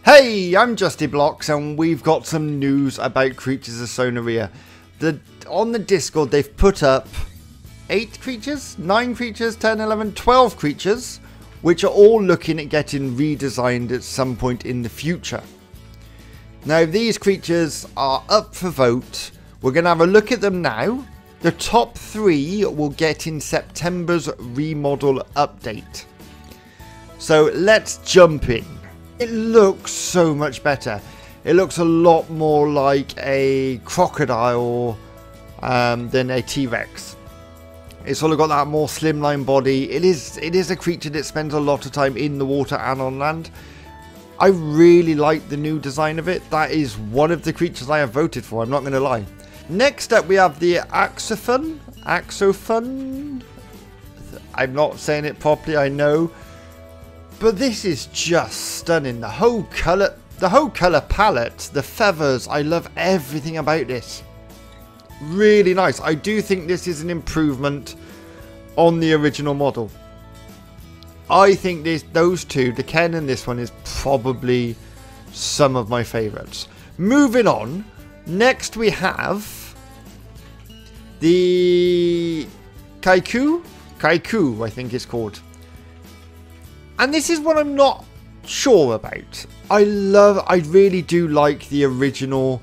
Hey, I'm Justyblox and we've got some news about Creatures of Sonaria. On the Discord they've put up 8 creatures, 9 creatures, 10, 11, 12 creatures, which are all looking at getting redesigned at some point in the future. Now these creatures are up for vote. We're going to have a look at them now. The top 3 will get in September's remodel update. So let's jump in. It looks so much better. It looks a lot more like a crocodile than a T-Rex. It's sort of got that more slimline body. It is a creature that spends a lot of time in the water and on land. I really like the new design of it. That is one of the creatures I have voted for, I'm not going to lie. Next up we have the Axophon. I'm not saying it properly, I know. But this is just stunning. The whole colour palette, the feathers, I love everything about this. Really nice. I do think this is an improvement on the original model. I think those two, the Ken and this one, is probably some of my favourites. Moving on, next we have the Kaiku, I think it's called. And this is what I'm not sure about. I really do like the original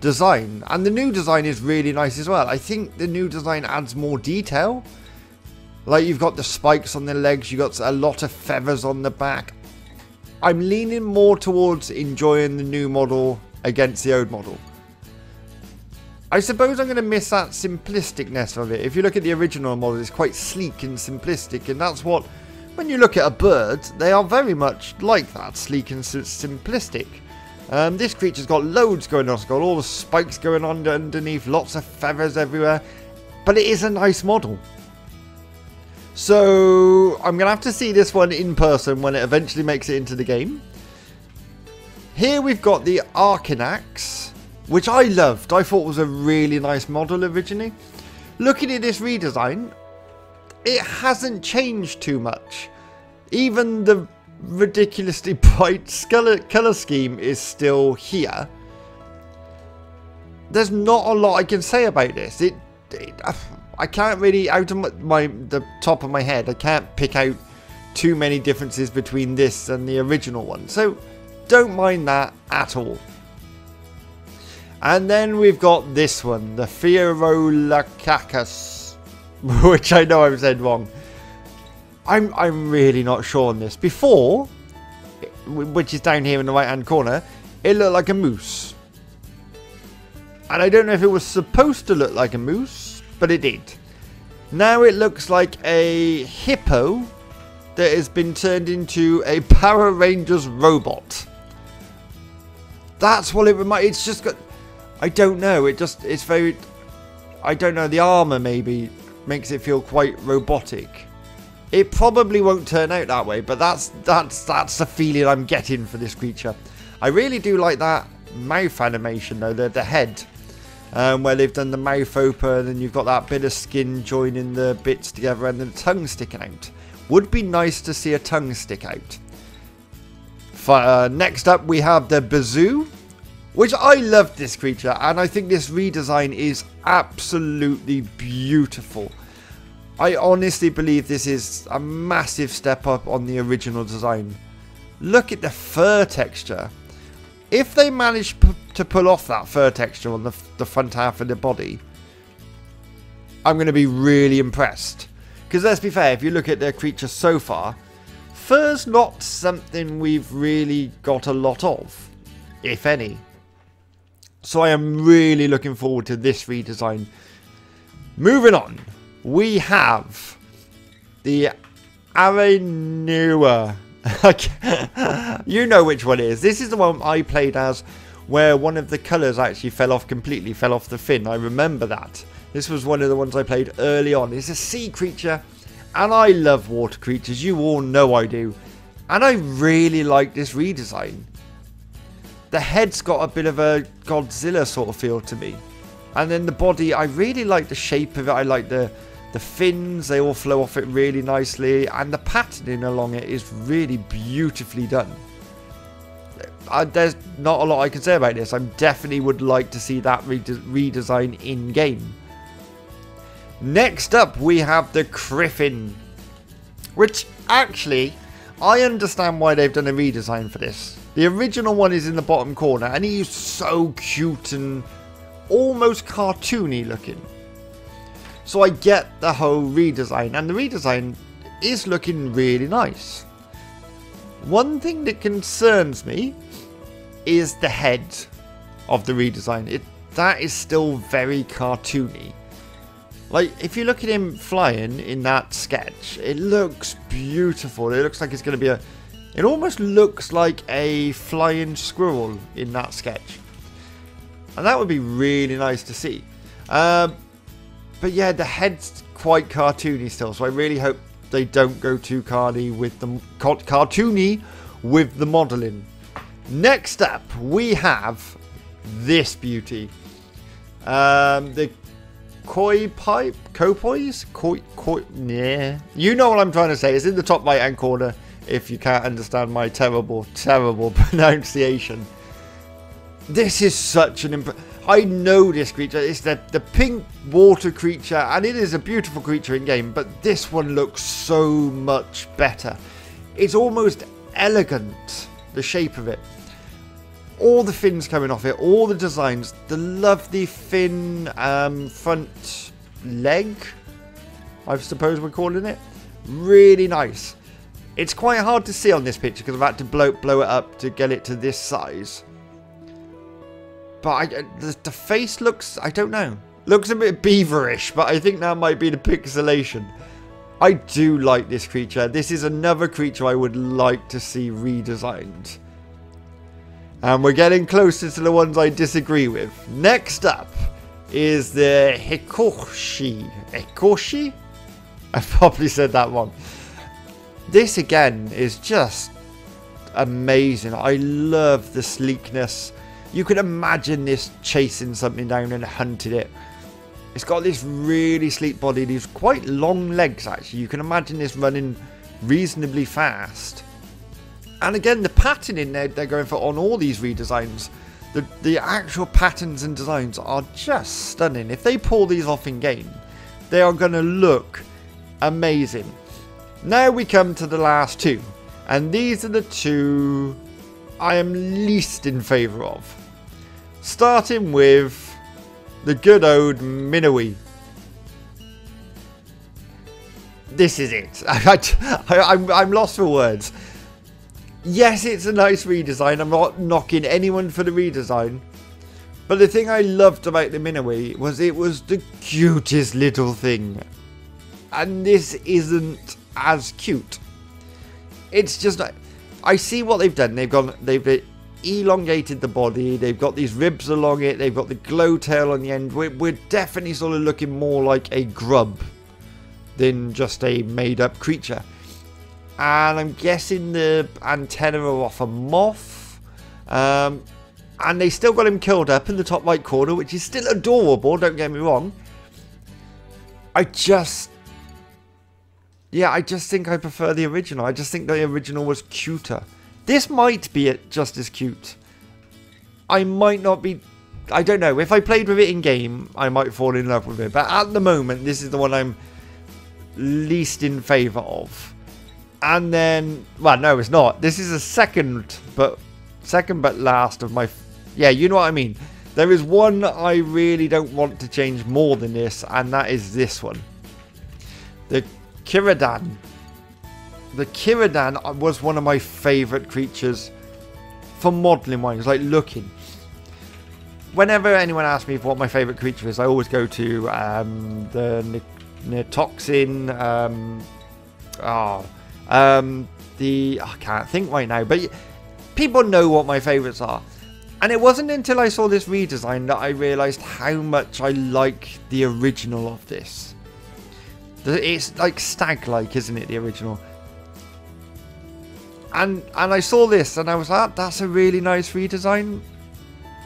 design. And the new design is really nice as well. I think the new design adds more detail. Like you've got the spikes on the legs. You've got a lot of feathers on the back. I'm leaning more towards enjoying the new model against the old model. I suppose I'm going to miss that simplisticness of it. If you look at the original model, it's quite sleek and simplistic. And that's what... When you look at a bird, they are very much like that, sleek and simplistic. This creature's got loads going on. It's got all the spikes going on underneath, lots of feathers everywhere. But it is a nice model. So I'm going to have to see this one in person when it eventually makes it into the game. Here we've got the Arcanax, which I loved. I thought was a really nice model originally. Looking at this redesign, it hasn't changed too much. Even the ridiculously bright colour scheme is still here. There's not a lot I can say about this. I can't really, out of the top of my head, I can't pick out too many differences between this and the original one. So don't mind that at all. And then we've got this one, the Fiero Lakaki, which I know I've said wrong. I'm really not sure on this. Before, which is down here in the right hand corner, it looked like a moose. And I don't know if it was supposed to look like a moose, but it did. Now it looks like a hippo that has been turned into a Power Rangers robot. That's what it reminds. It's just got, I don't know, it's very, I don't know, the armor maybe makes it feel quite robotic. It probably won't turn out that way, but that's the feeling I'm getting for this creature. I really do like that mouth animation though, the head, where they've done the mouth open and you've got that bit of skin joining the bits together and the tongue sticking out. Would be nice to see a tongue stick out. Next up we have the Bazoo, which I love this creature, and I think this redesign is absolutely beautiful. I honestly believe this is a massive step up on the original design. Look at the fur texture. If they manage to pull off that fur texture on the front half of the body, I'm going to be really impressed. Because let's be fair, if you look at the creature so far, fur's not something we've really got a lot of, if any. So I am really looking forward to this redesign. Moving on, we have the Aranua. You know which one it is. This is the one I played as, where one of the colours actually fell off completely, fell off the fin. I remember that. This was one of the ones I played early on. It's a sea creature, and I love water creatures. You all know I do. And I really like this redesign. The head's got a bit of a Godzilla sort of feel to me. And then the body, I really like the shape of it. I like the fins, they all flow off it really nicely. And the patterning along it is really beautifully done. there's not a lot I can say about this. I definitely would like to see that redesign in game. Next up, we have the Griffin, which actually I understand why they've done a redesign for this. The original one is in the bottom corner, and he's so cute and almost cartoony looking. So I get the whole redesign, and the redesign is looking really nice. One thing that concerns me is the head of the redesign. That is still very cartoony. Like, if you look at him flying in that sketch, it looks beautiful. It looks like it's going to be it almost looks like a flying squirrel in that sketch. And that would be really nice to see. But yeah, the head's quite cartoony still, so I really hope they don't go too cartoony with the modelling. Next up, we have this beauty. The yeah. You know what I'm trying to say. It's in the top right hand corner if you can't understand my terrible pronunciation. This is such an I know this creature. It's the pink water creature, and it is a beautiful creature in game, but this one looks so much better. It's almost elegant, the shape of it. All the fins coming off it, all the designs, the lovely fin front leg, I suppose we're calling it. Really nice. It's quite hard to see on this picture because I've had to blow it up to get it to this size. But the face looks, I don't know, looks a bit beaverish, but I think that might be the pixelation. I do like this creature. This is another creature I would like to see redesigned. And we're getting closer to the ones I disagree with. Next up is the Hikokushi Ekoshi? I probably said that wrong. This again is just amazing. I love the sleekness. You can imagine this chasing something down and hunting it. It's got this really sleek body. These quite long legs actually. You can imagine this running reasonably fast. And again, the patterning they're going for on all these redesigns, the actual patterns and designs are just stunning. If they pull these off in game, they are going to look amazing. Now we come to the last two, and these are the two I am least in favour of. Starting with the good old Minowi. This is it. I'm lost for words. Yes, it's a nice redesign. I'm not knocking anyone for the redesign. But the thing I loved about the Minowi was it was the cutest little thing. And this isn't as cute. It's just, I see what they've done. They've elongated the body. They've got these ribs along it. They've got the glow tail on the end. We're definitely sort of looking more like a grub than just a made up creature. And I'm guessing the antennae are off a moth. And they still got him curled up in the top right corner, which is still adorable, don't get me wrong. I just think I prefer the original. I just think the original was cuter. This might be just as cute. I might not be... I don't know. If I played with it in game, I might fall in love with it. But at the moment, this is the one I'm least in favour of. And then... Well, no, it's not. This is a second but last of my... Yeah, you know what I mean. There is one I really don't want to change more than this, and that is this one. The Kiridan. The Kiridan was one of my favourite creatures for modelling wise, like looking. Whenever anyone asks me what my favourite creature is, I always go to the Nitoxin. I can't think right now, but people know what my favourites are. And it wasn't until I saw this redesign that I realised how much I like the original of this. It's like stag-like, isn't it, the original? And I saw this and I was like, that's a really nice redesign.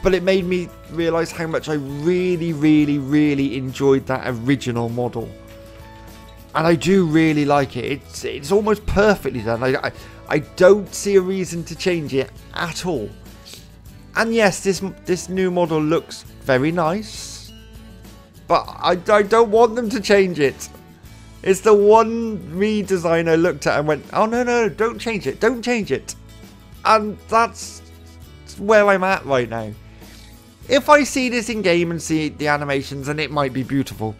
But it made me realise how much I really, really, really enjoyed that original model. And I do really like it. It's almost perfectly done. I don't see a reason to change it at all. And yes, this new model looks very nice, but I don't want them to change it. It's the one redesign I looked at and went, oh no, don't change it, don't change it. And that's where I'm at right now. If I see this in game and see the animations, and it might be beautiful.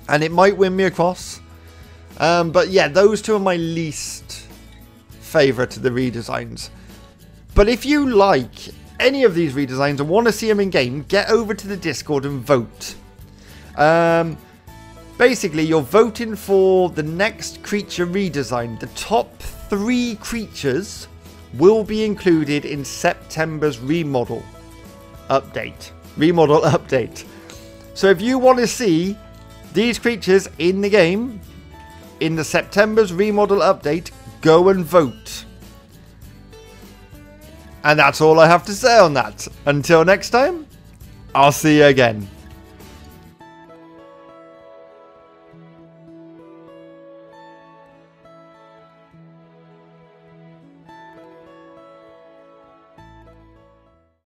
And it might win me across. But yeah, those two are my least favourite of the redesigns. But if you like any of these redesigns and want to see them in game, get over to the Discord and vote. Basically, you're voting for the next creature redesign. The top 3 creatures will be included in September's remodel update. So if you want to see these creatures in the game, in the September's remodel update, go and vote. And that's all I have to say on that. Until next time, I'll see you again.